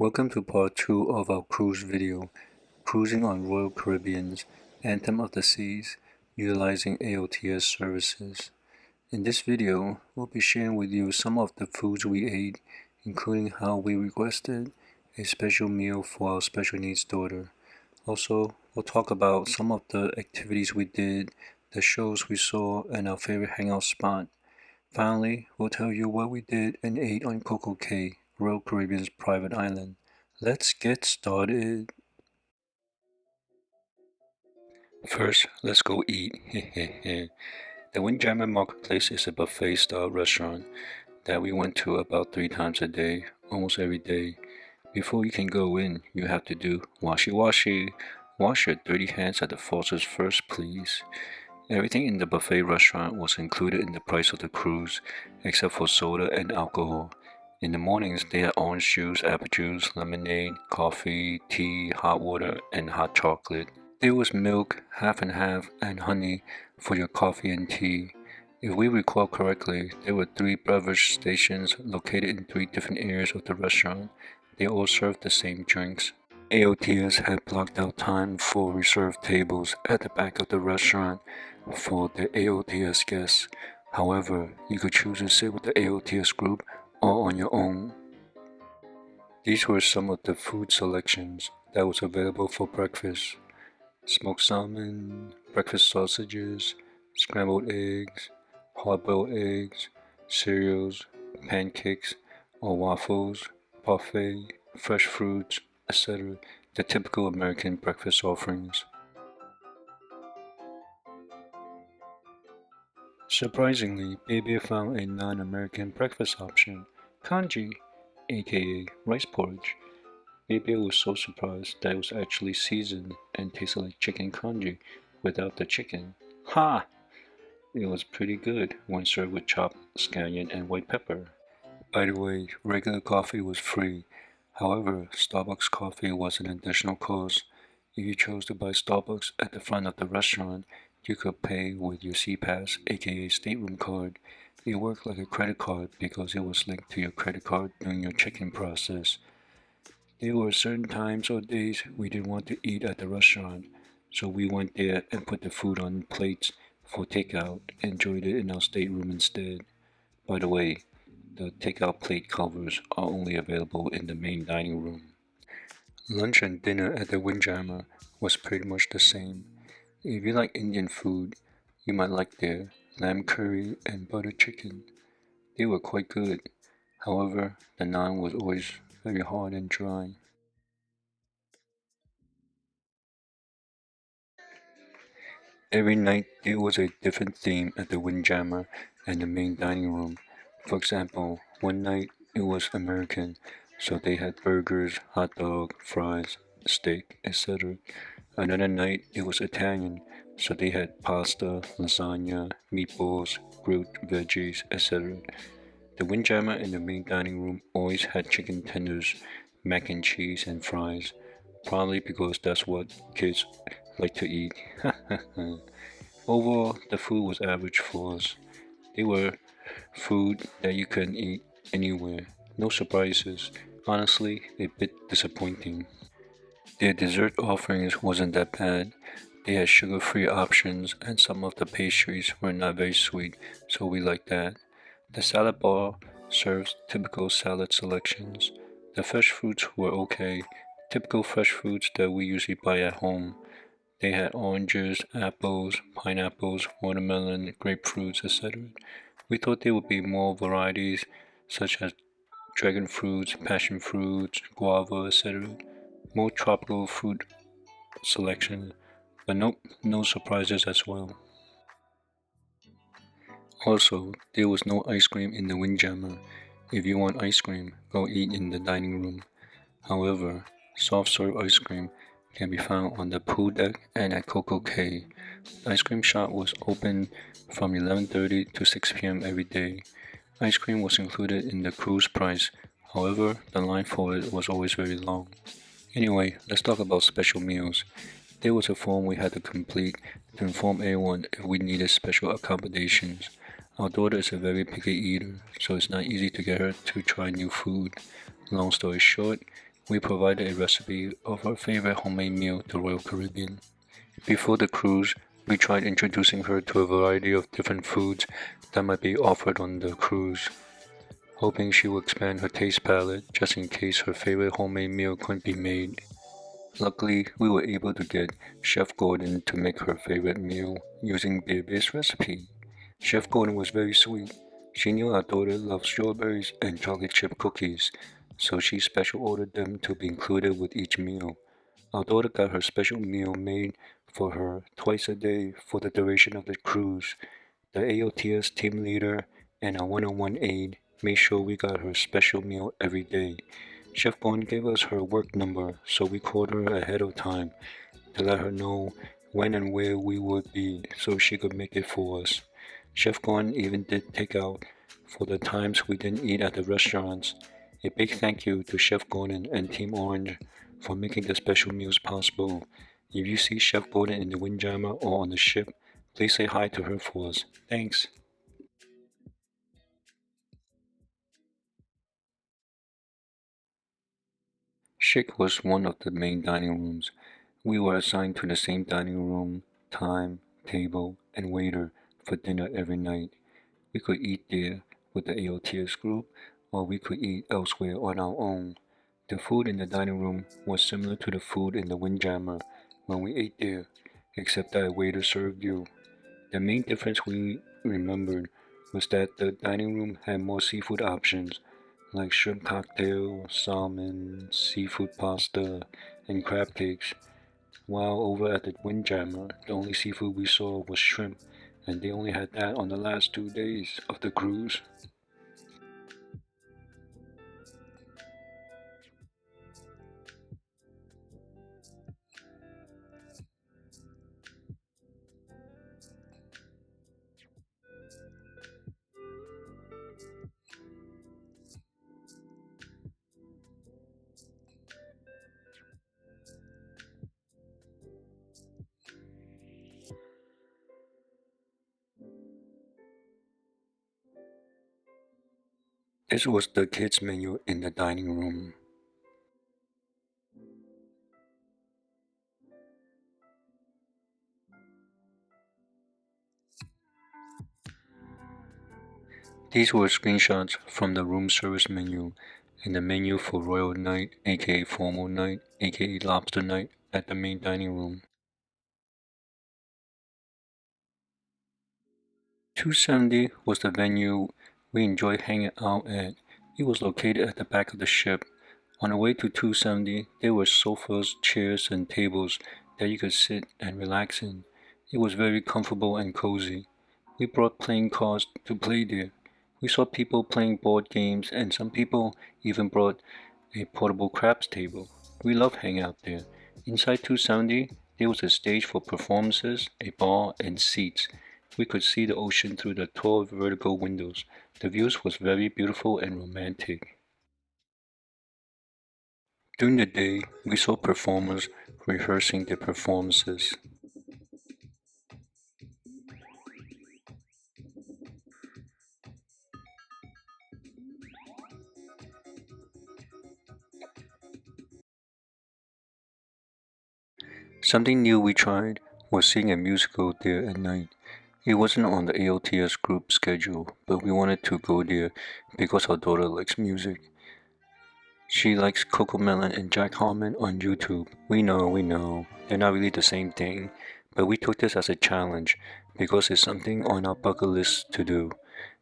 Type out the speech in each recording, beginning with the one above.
Welcome to part 2 of our cruise video, Cruising on Royal Caribbean's Anthem of the Seas, utilizing AOTS services. In this video, we'll be sharing with you some of the foods we ate, including how we requested a special meal for our special needs daughter. Also, we'll talk about some of the activities we did, the shows we saw, and our favorite hangout spot. Finally, we'll tell you what we did and ate on CocoCay, Royal Caribbean's private island. Let's get started. First, let's go eat. The Windjammer Marketplace is a buffet-style restaurant that we went to about 3 times a day, almost every day. Before you can go in, you have to do washi. Wash your dirty hands at the faucets first, please. Everything in the buffet restaurant was included in the price of the cruise, except for soda and alcohol. In the mornings, they had orange juice, apple juice, lemonade, coffee, tea, hot water, and hot chocolate. There was milk, half and half, and honey for your coffee and tea. If we recall correctly, there were 3 beverage stations located in 3 different areas of the restaurant. They all served the same drinks. AOTS had blocked out time for reserved tables at the back of the restaurant for the AOTS guests. However, you could choose to sit with the AOTS group or on your own. These were some of the food selections that was available for breakfast: smoked salmon, breakfast sausages, scrambled eggs, hard-boiled eggs, cereals, pancakes or waffles, parfait, fresh fruits, etc. The typical American breakfast offerings. Surprisingly, Baby found a non-American breakfast option, congee, aka rice porridge. Baby was so surprised that it was actually seasoned and tasted like chicken congee without the chicken. Ha! It was pretty good when served with chopped scallion and white pepper. By the way, regular coffee was free. However, Starbucks coffee was an additional cost. If you chose to buy Starbucks at the front of the restaurant, you could pay with your SeaPass, aka stateroom card. It worked like a credit card because it was linked to your credit card during your check-in process. There were certain times or days we didn't want to eat at the restaurant, so we went there and put the food on plates for takeout and enjoyed it in our stateroom instead. By the way, the takeout plate covers are only available in the main dining room. Lunch and dinner at the Windjammer was pretty much the same. If you like Indian food, you might like their lamb curry and butter chicken. They were quite good. However, the naan was always very hard and dry. Every night there was a different theme at the Windjammer and the main dining room. For example, one night it was American, so they had burgers, hot dog, fries, steak, etc. Another night it was Italian, so they had pasta, lasagna, meatballs, grilled veggies, etc. The Windjammer in the main dining room always had chicken tenders, mac and cheese, and fries, probably because that's what kids like to eat. Overall, the food was average for us. They were food that you couldn't eat anywhere. No surprises. Honestly, a bit disappointing. Their dessert offerings wasn't that bad. They had sugar-free options and some of the pastries were not very sweet, so we liked that. The salad bar serves typical salad selections. The fresh fruits were okay, typical fresh fruits that we usually buy at home. They had oranges, apples, pineapples, watermelon, grapefruits, etc. We thought there would be more varieties such as dragon fruits, passion fruits, guava, etc. More tropical fruit selection, but nope, no surprises as well. Also, there was no ice cream in the Windjammer. If you want ice cream, go eat in the dining room. However, soft serve ice cream can be found on the pool deck and at CocoCay. The ice cream shop was open from 11:30 to 6 p.m. every day. Ice cream was included in the cruise price. However, the line for it was always very long. Anyway, let's talk about special meals. There was a form we had to complete to inform everyone if we needed special accommodations. Our daughter is a very picky eater, so it's not easy to get her to try new food. Long story short, we provided a recipe of our favorite homemade meal to Royal Caribbean. Before the cruise, we tried introducing her to a variety of different foods that might be offered on the cruise, hoping she would expand her taste palette just in case her favorite homemade meal couldn't be made. Luckily, we were able to get Chef Gordon to make her favorite meal using Bear's recipe. Chef Gordon was very sweet. She knew our daughter loved strawberries and chocolate chip cookies, so she special ordered them to be included with each meal. Our daughter got her special meal made for her twice a day for the duration of the cruise. The AOTS team leader and our one-on-one aide made sure we got her special meal every day. Chef Gordon gave us her work number, so we called her ahead of time to let her know when and where we would be so she could make it for us. Chef Gordon even did takeout for the times we didn't eat at the restaurants. A big thank you to Chef Gordon and Team Orange for making the special meals possible. If you see Chef Gordon in the Windjammer or on the ship, please say hi to her for us. Thanks. Chic was one of the main dining rooms. We were assigned to the same dining room, time, table, and waiter for dinner every night. We could eat there with the AOTS group, or we could eat elsewhere on our own. The food in the dining room was similar to the food in the Windjammer when we ate there, except that a waiter served you. The main difference we remembered was that the dining room had more seafood options, like shrimp cocktail, salmon, seafood pasta, and crab cakes, while over at the Windjammer, the only seafood we saw was shrimp, and they only had that on the last 2 days of the cruise. This was the kids' menu in the dining room. These were screenshots from the room service menu and the menu for Royal Night, aka Formal Night, aka Lobster Night, at the main dining room. 270 was the venue we enjoyed hanging out at. It was located at the back of the ship. On the way to 270, there were sofas, chairs, and tables that you could sit and relax in. It was very comfortable and cozy. We brought playing cards to play there. We saw people playing board games, and some people even brought a portable craps table. We loved hanging out there. Inside 270, there was a stage for performances, a bar, and seats. We could see the ocean through the tall vertical windows. The views was very beautiful and romantic. During the day, we saw performers rehearsing their performances. Something new we tried was seeing a musical there at night. It wasn't on the AOTS group schedule, but we wanted to go there because our daughter likes music. She likes Coco Melon and Jack Harmon on YouTube. We know, they're not really the same thing, but we took this as a challenge because it's something on our bucket list to do.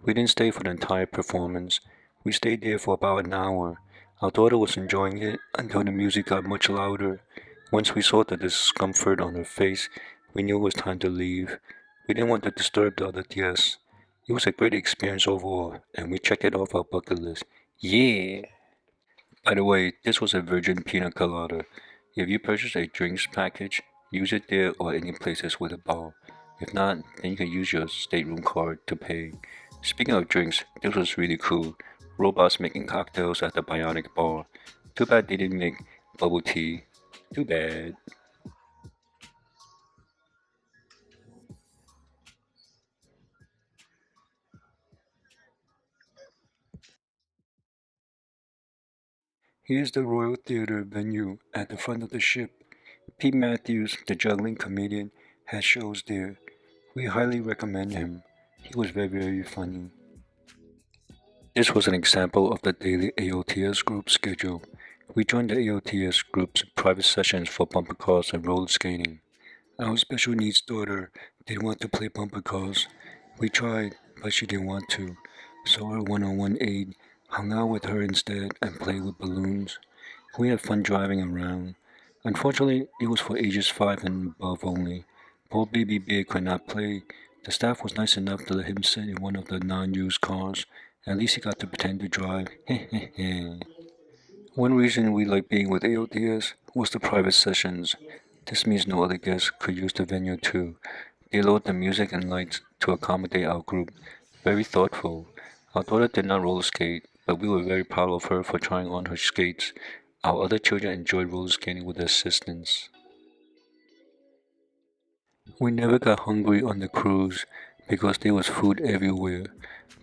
We didn't stay for the entire performance. We stayed there for about an hour. Our daughter was enjoying it until the music got much louder. Once we saw the discomfort on her face, we knew it was time to leave. We didn't want to disturb the other guests. It was a great experience overall, and we checked it off our bucket list. Yeah! By the way, this was a virgin pina colada. If you purchase a drinks package, use it there or any places with a bar. If not, then you can use your stateroom card to pay. Speaking of drinks, this was really cool. Robots making cocktails at the Bionic Bar. Too bad they didn't make bubble tea. Too bad. Here's the Royal Theatre venue at the front of the ship. Pete Matthews, the juggling comedian, has shows there. We highly recommend him. He was very funny. This was an example of the daily AOTS group schedule. We joined the AOTS group's private sessions for bumper cars and roller skating. Our special needs daughter didn't want to play bumper cars. We tried, but she didn't want to, so our one-on-one aide hung out with her instead and played with balloons. We had fun driving around. Unfortunately, it was for ages 5 and above only. Poor baby bear could not play. The staff was nice enough to let him sit in one of the non-used cars. At least he got to pretend to drive. One reason we liked being with AOTS was the private sessions. This means no other guests could use the venue too. They lowered the music and lights to accommodate our group. Very thoughtful. Our daughter did not roller skate, but we were very proud of her for trying on her skates. Our other children enjoyed roller skating with assistance. We never got hungry on the cruise because there was food everywhere.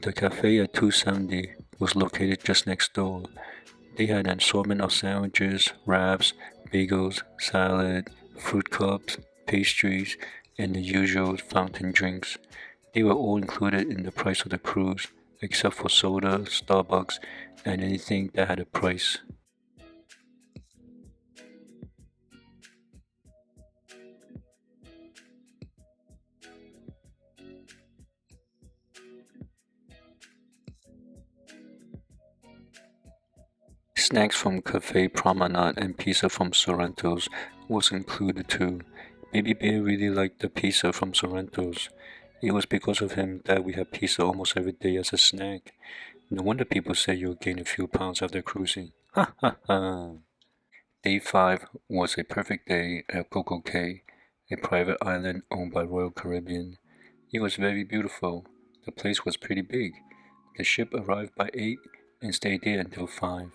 The cafe at 270 was located just next door. They had an assortment of sandwiches, wraps, bagels, salad, fruit cups, pastries, and the usual fountain drinks. They were all included in the price of the cruise, except for soda, Starbucks, and anything that had a price. Snacks from Cafe Promenade and pizza from Sorrento's was included too. Baby Bear really liked the pizza from Sorrento's. It was because of him that we had pizza almost every day as a snack. No wonder people say you'll gain a few pounds after cruising. Ha ha ha! Day 5 was a perfect day at CocoCay, a private island owned by Royal Caribbean. It was very beautiful. The place was pretty big. The ship arrived by 8 and stayed there until 5.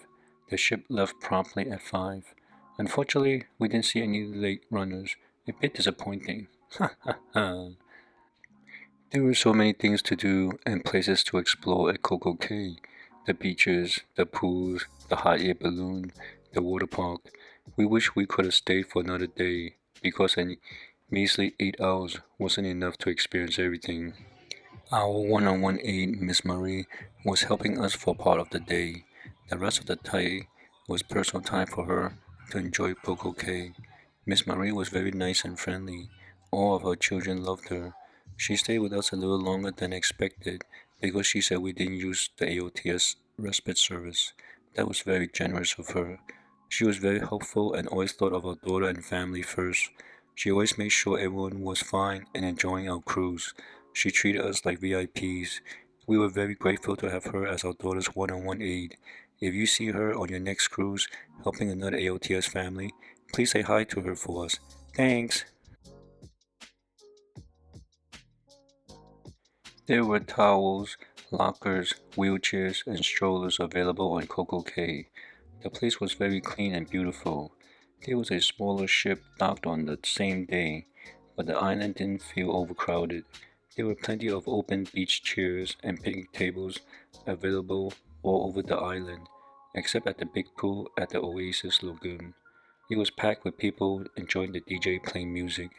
The ship left promptly at 5. Unfortunately, we didn't see any late runners. A bit disappointing. Ha ha ha! There were so many things to do and places to explore at CocoCay. The beaches, the pools, the hot air balloon, the water park. We wish we could have stayed for another day because a measly 8 hours wasn't enough to experience everything. Our one-on-one aide, Miss Marie, was helping us for part of the day. The rest of the day was personal time for her to enjoy CocoCay. Miss Marie was very nice and friendly. All of our children loved her. She stayed with us a little longer than expected because she said we didn't use the AOTS respite service. That was very generous of her. She was very helpful and always thought of our daughter and family first. She always made sure everyone was fine and enjoying our cruise. She treated us like VIPs. We were very grateful to have her as our daughter's one-on-one aide. If you see her on your next cruise helping another AOTS family, please say hi to her for us. Thanks! There were towels, lockers, wheelchairs, and strollers available on CocoCay. The place was very clean and beautiful. There was a smaller ship docked on the same day, but the island didn't feel overcrowded. There were plenty of open beach chairs and picnic tables available all over the island, except at the big pool at the Oasis Lagoon. It was packed with people enjoying the DJ playing music.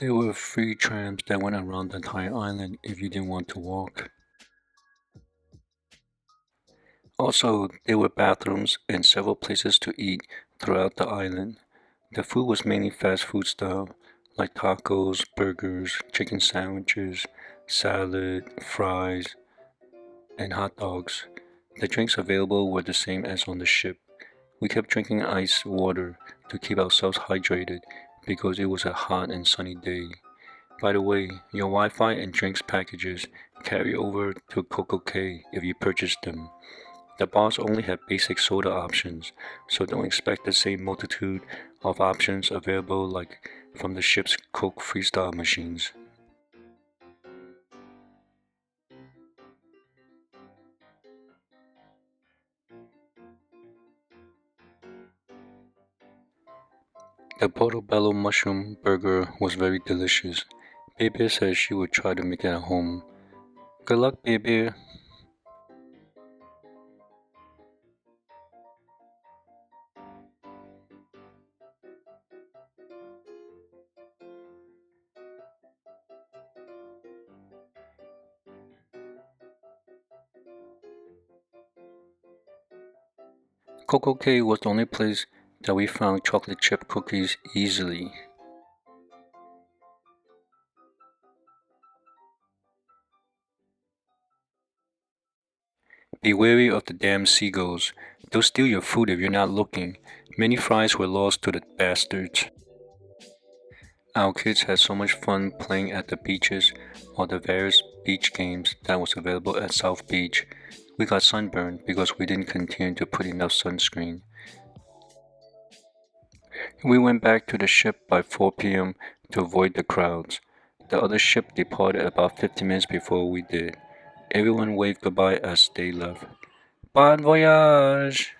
There were free trams that went around the entire island if you didn't want to walk. Also, there were bathrooms and several places to eat throughout the island. The food was mainly fast food style, like tacos, burgers, chicken sandwiches, salad, fries, and hot dogs. The drinks available were the same as on the ship. We kept drinking ice water to keep ourselves hydrated because it was a hot and sunny day. By the way, your Wi-Fi and drinks packages carry over to CocoCay if you purchase them. The bars only have basic soda options, so don't expect the same multitude of options available like from the ship's Coke Freestyle machines. The portobello mushroom burger was very delicious. Baby said she would try to make it at home. Good luck, baby. CocoCay was the only place that we found chocolate chip cookies easily. Be wary of the damn seagulls. They'll steal your food if you're not looking. Many fries were lost to the bastards. Our kids had so much fun playing at the beaches or the various beach games that was available at South Beach. We got sunburned because we didn't continue to put enough sunscreen. We went back to the ship by 4 p.m. to avoid the crowds. The other ship departed about 50 minutes before we did. Everyone waved goodbye as they left. Bon voyage!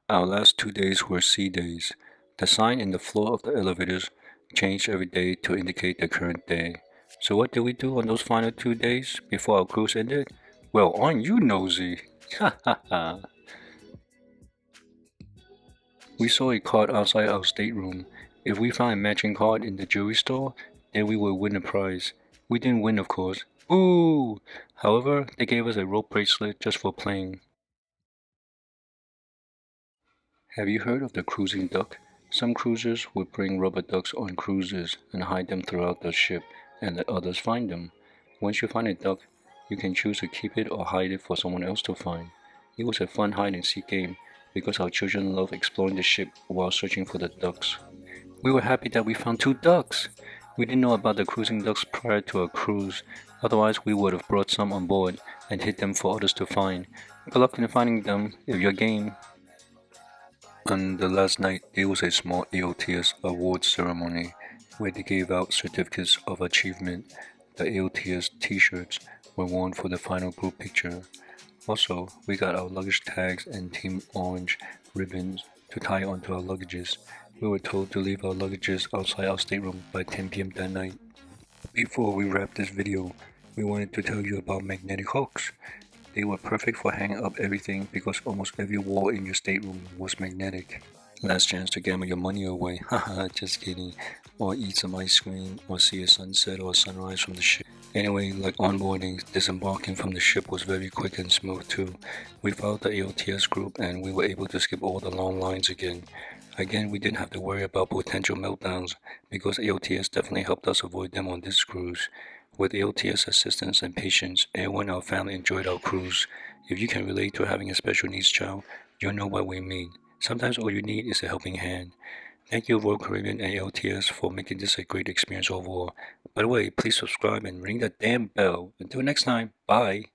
Our last 2 days were sea days. The sign in the floor of the elevators changed every day to indicate the current day. So what did we do on those final 2 days before our cruise ended? Well, aren't you nosy? Ha ha ha. We saw a card outside our stateroom. If we found a matching card in the jewelry store, then we would win a prize. We didn't win, of course. Ooh! However, they gave us a rope bracelet just for playing. Have you heard of the cruising duck? Some cruisers would bring rubber ducks on cruises and hide them throughout the ship and let others find them. Once you find a duck, you can choose to keep it or hide it for someone else to find. It was a fun hide and seek game because our children love exploring the ship while searching for the ducks. We were happy that we found 2 ducks. We didn't know about the cruising ducks prior to our cruise, otherwise we would have brought some on board and hid them for others to find. Good luck in finding them if you're game. On the last night, there was a small AOTS awards ceremony where they gave out certificates of achievement. The AOTS t-shirts were worn for the final group picture. Also, we got our luggage tags and Team Orange ribbons to tie onto our luggages. We were told to leave our luggages outside our stateroom by 10 p.m. that night. Before we wrap this video, we wanted to tell you about magnetic hooks. They were perfect for hanging up everything because almost every wall in your stateroom was magnetic. Last chance to gamble your money away, haha, just kidding. Or eat some ice cream, or see a sunset or a sunrise from the ship. Anyway, like onboarding, disembarking from the ship was very quick and smooth too. We followed the AOTS group and we were able to skip all the long lines again. Again, we didn't have to worry about potential meltdowns because AOTS definitely helped us avoid them on this cruise. With AOTS assistance and patience, everyone in our family enjoyed our cruise. If you can relate to having a special needs child, you'll know what we mean. Sometimes all you need is a helping hand. Thank you, Royal Caribbean and AOTS, for making this a great experience overall. By the way, please subscribe and ring that damn bell. Until next time, bye.